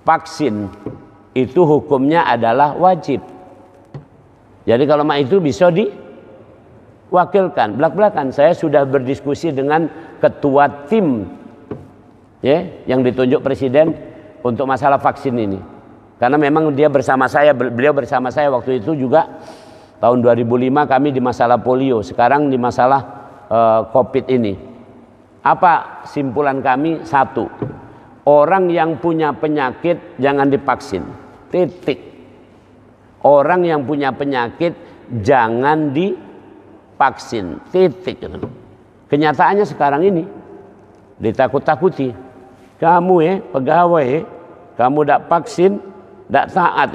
vaksin itu hukumnya adalah wajib. Jadi kalau mak itu bisa diwakilkan. Belak-belakan saya sudah berdiskusi dengan ketua tim ya, yang ditunjuk presiden untuk masalah vaksin ini. Karena memang dia bersama saya, beliau bersama saya waktu itu juga tahun 2005 kami di masalah polio, sekarang di masalah COVID ini. Apa simpulan kami? Satu, orang yang punya penyakit jangan divaksin. Titik. Orang yang punya penyakit jangan divaksin. Titik. Kenyataannya sekarang ini ditakut-takuti. Kamu pegawai, kamu tidak vaksin, tidak taat.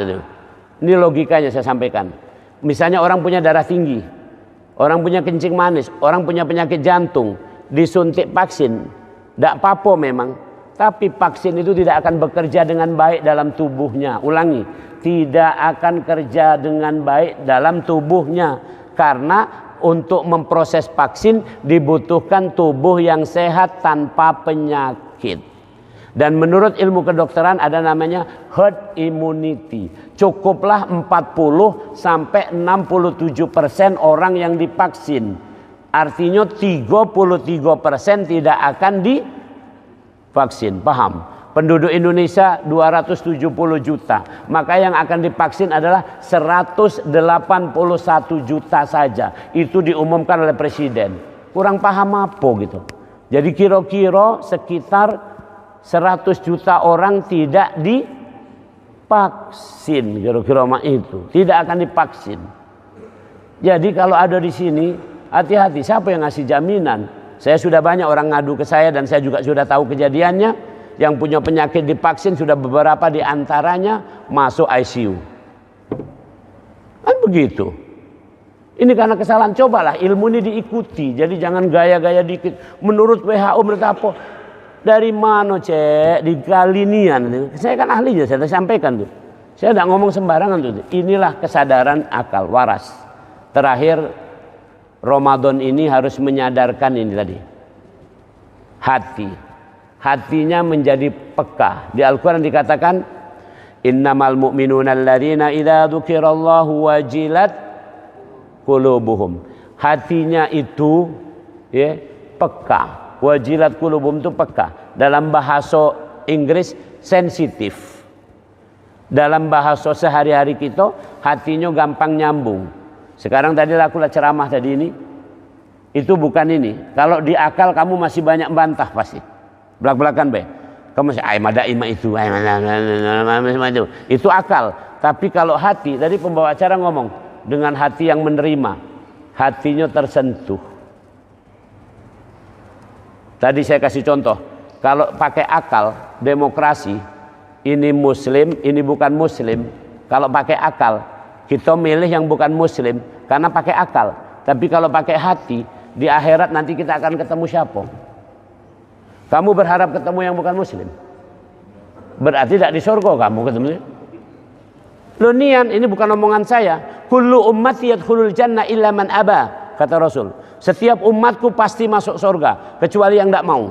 Ini logikanya saya sampaikan. Misalnya orang punya darah tinggi, orang punya kencing manis, orang punya penyakit jantung, disuntik vaksin, tidak apa-apa memang. Tapi vaksin itu tidak akan bekerja dengan baik dalam tubuhnya. Ulangi, tidak akan kerja dengan baik dalam tubuhnya. Karena untuk memproses vaksin dibutuhkan tubuh yang sehat tanpa penyakit. Dan menurut ilmu kedokteran ada namanya herd immunity. Cukuplah 40 sampai 67% orang yang divaksin. Artinya 33% tidak akan divaksin. Paham? Penduduk Indonesia 270 juta. Maka yang akan divaksin adalah 181 juta saja. Itu diumumkan oleh presiden. Kurang paham apa gitu. Jadi kira-kira sekitar 100 juta orang tidak divaksin, kira-kira itu tidak akan divaksin. Jadi kalau ada di sini hati-hati, siapa yang ngasih jaminan? Saya sudah banyak orang ngadu ke saya dan saya juga sudah tahu kejadiannya. Yang punya penyakit divaksin sudah beberapa di antaranya masuk ICU. Kan begitu. Ini karena kesalahan. Cobalah ilmu ini diikuti. Jadi jangan gaya-gaya dikit. Menurut WHO menurut apa? Dari mana cek di kalinian? Saya kan ahlinya, saya sampaikan tuh. Saya tidak ngomong sembarangan tuh. Inilah kesadaran akal waras. Terakhir Ramadan ini harus menyadarkan ini tadi. Hatinya menjadi peka. Di Al-Quran dikatakan, innamal mu'minuna alladzina idza dzukirallahu wajilat qulubuhum. Hatinya itu peka. Wajilat qulubuhum itu peka. Dalam bahasa Inggris sensitif. Dalam bahasa sehari-hari kita hatinya gampang nyambung. Sekarang tadi aku ceramah tadi ini, itu bukan ini. Kalau di akal kamu masih banyak bantah pasti. Belak-belakan be. Kamu masih mada ima itu, itu akal. Tapi kalau hati, tadi pembawa acara ngomong dengan hati yang menerima, hatinya tersentuh. Tadi saya kasih contoh, kalau pakai akal, demokrasi, ini muslim, ini bukan muslim. Kalau pakai akal, kita milih yang bukan muslim, karena pakai akal. Tapi kalau pakai hati, di akhirat nanti kita akan ketemu siapa? Kamu berharap ketemu yang bukan muslim? Berarti tidak di surga kamu ketemu. Loh nian, ini bukan omongan saya. Kullu ummati yadkhulul jannah illa man aba, kata Rasul. Setiap umatku pasti masuk surga kecuali yang tidak mau.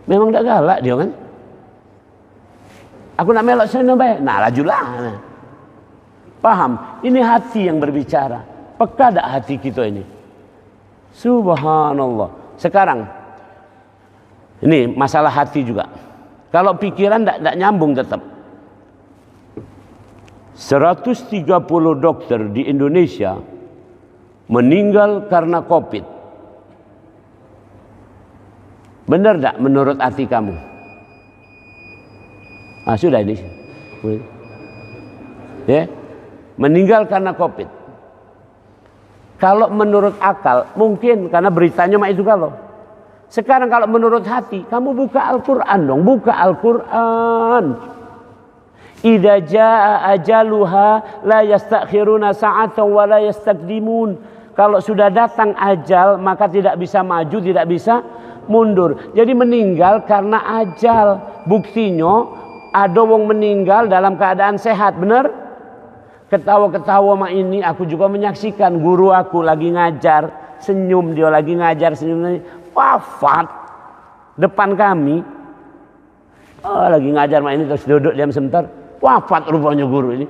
Memang tidak galak dia kan? Aku nak melok sana baik. Nah lajulah. Paham? Ini hati yang berbicara. Peka tak hati kita ini? Subhanallah. Sekarang ini masalah hati juga. Kalau pikiran tidak nyambung tetap. 130 dokter di Indonesia meninggal karena COVID. Benar tak menurut hati kamu? Sudah ini. Ya, meninggal karena COVID. Kalau menurut akal mungkin karena beritanya mah itu kalau. Sekarang kalau menurut hati, kamu buka Al-Quran dong, buka Al-Quran. Idza jaa ajaluha la yastakhiruna sa'atan wa la yastaqdimun. Kalau sudah datang ajal maka tidak bisa maju, tidak bisa mundur. Jadi meninggal karena ajal. Buktinya ada wong meninggal dalam keadaan sehat, benar? Ketawa-ketawa mak ini aku juga menyaksikan guru aku lagi ngajar, senyum dia lagi ngajar, senyum wafat depan kami. Oh, lagi ngajar mak ini terus duduk diam sebentar, wafat rupanya guru ini.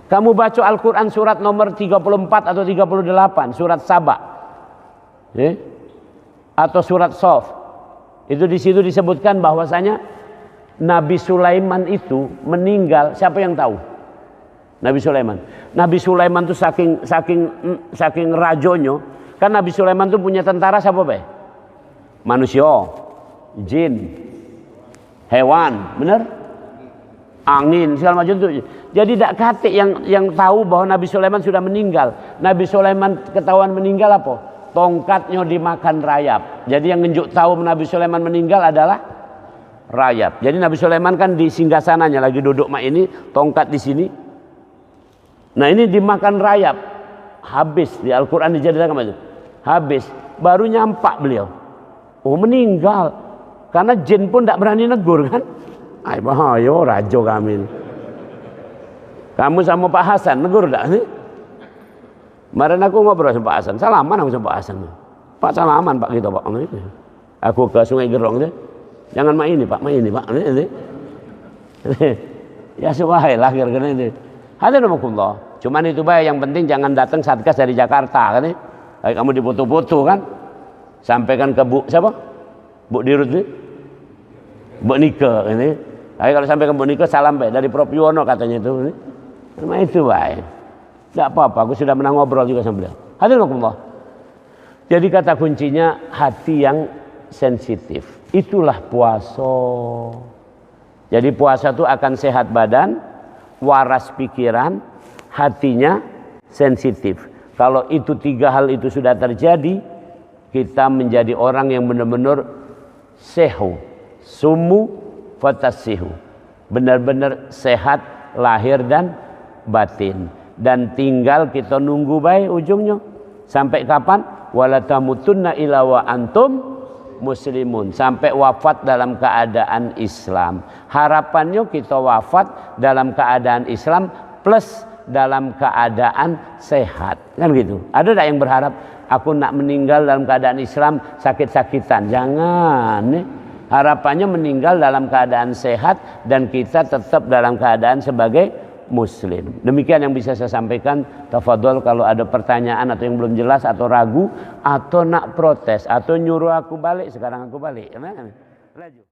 Kamu baca Al-Quran surat nomor 34 atau 38, surat Saba, atau surat Sof, itu di situ disebutkan bahwasanya Nabi Sulaiman itu meninggal. Siapa yang tahu? Nabi Sulaiman. Nabi Sulaiman itu saking rajonyo, kan Nabi Sulaiman itu punya tentara siapa be? Manusia, jin, hewan, bener? Angin segala macam itu. Jadi tidak kate yang tahu bahwa Nabi Sulaiman sudah meninggal. Nabi Sulaiman ketahuan meninggal apa? Tongkatnya dimakan rayap. Jadi yang nunjuk tahu Nabi Sulaiman meninggal adalah rayap. Jadi Nabi Sulaiman kan di singgasananya lagi duduk mak ini, tongkat di sini. Nah ini dimakan rayap. Habis di Al-Quran dijadikan apa itu? Habis. Baru nyampak beliau. Oh meninggal. Karena jin pun tidak berani negur kan? Ay bahaya rajo kami. Kamu sama Pak Hasan negur tak nih? Kemarin aku ngobrol sama Pak Hasan, salaman aku sama Pak Hasan. Pak salaman Pak gitu Pak. Aku ke Sungai Gerong deh. Jangan main ini Pak, main ini Pak. Ya subhanallah kira-kira ini. Hadirumullah. Cuman itu baik, yang penting jangan datang satgas dari Jakarta kan nih. Kamu dipoto-foto kan. Sampaikan ke Bu siapa? Bu Dirut nih. Bu Nike ini. Tapi kalau sampai ke Bu Nike salam baik dari Prof Yuwono katanya itu. Cuma itu baik. Tidak apa-apa, aku sudah menang ngobrol juga sama beliau. Hadirumullah. Jadi kata kuncinya hati yang sensitif. Itulah puasa. Jadi puasa itu akan sehat badan, waras pikiran, hatinya sensitif. Kalau itu tiga hal itu sudah terjadi, kita menjadi orang yang benar-benar sehu, sumu fatasihu, benar-benar sehat lahir dan batin. Dan tinggal kita nunggu baik ujungnya. Sampai kapan? Wala tamutunna illa wa antum muslimun. Sampai wafat dalam keadaan Islam. Harapannya kita wafat dalam keadaan Islam plus dalam keadaan sehat. Kan gitu. Ada tak yang berharap aku nak meninggal dalam keadaan Islam sakit-sakitan? Jangan. Harapannya meninggal dalam keadaan sehat dan kita tetap dalam keadaan sebagai Muslim. Demikian yang bisa saya sampaikan. Tafadhol kalau ada pertanyaan atau yang belum jelas atau ragu atau nak protes atau nyuruh aku balik, sekarang aku balik. Laju.